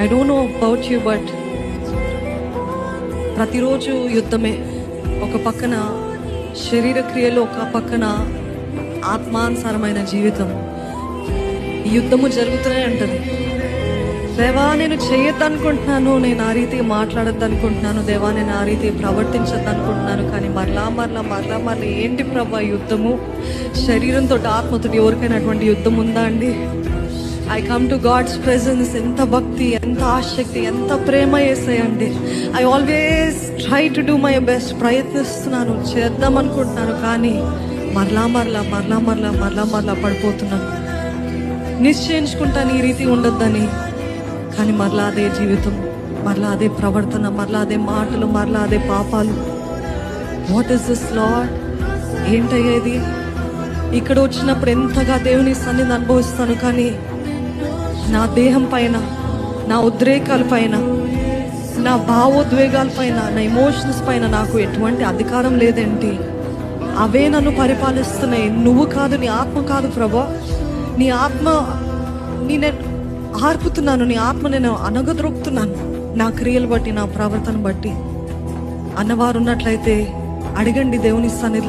I don't know about you, but ప్రతిరోజు యుద్ధమే. ఒక పక్కన శరీర క్రియలు, ఒక పక్కన ఆత్మానుసారమైన జీవితం. ఈ యుద్ధము జరుగుతూనే ఉంటుంది. దేవా, నేను చేయొద్దు అనుకుంటున్నాను, నేను ఆ రీతిగా మాట్లాడొద్దు అనుకుంటున్నాను, దేవా నేను ఆ రీతి ప్రవర్తించొద్దు అనుకుంటున్నాను, కానీ మరలా ఏంటి ప్రభా యుద్ధము? శరీరంతో ఆత్మతో ఎవరికైనా అటువంటి యుద్ధం ఉందా అండి? I come to God's presence. ఎంత భక్తి, ఎంత ఆసక్తి, ఎంత ప్రేమ యేసయ్యండి. I always try to do my best. ప్రయత్నిస్తున్నాను, చేద్దాం అనుకుంటున్నాను, కానీ మరలా పడిపోతున్నాను. నిశ్చయించుకుంటాను ఈ రీతి ఉండొద్దని, కానీ మరలా అదే జీవితం, మరలా అదే ప్రవర్తన, మరలా అదే మాటలు, మరలా అదే పాపాలు. What is this Lord? ఏంటయ్యేది? ఇక్కడ వచ్చినప్పుడు ఎంతగా దేవుని సన్నిధిని అనుభవిస్తాను, కానీ నా దేహం పైన, నా ఉద్రేకాల పైన, నా భావోద్వేగాల పైన, నా ఎమోషన్స్ పైన నాకు ఎటువంటి అధికారం లేదేంటి? అవే నన్ను పరిపాలిస్తున్నాయి. నువ్వు కాదు, నీ ఆత్మ కాదు ప్రభా. నీ ఆత్మ నేను ఆర్పుతున్నాను, నీ ఆత్మ నేను అనగదొరుకుతున్నాను నా క్రియలు బట్టి, నా ప్రవర్తన బట్టి. అన్నవారు ఉన్నట్లయితే అడగండి దేవుని సన్నిధిలో.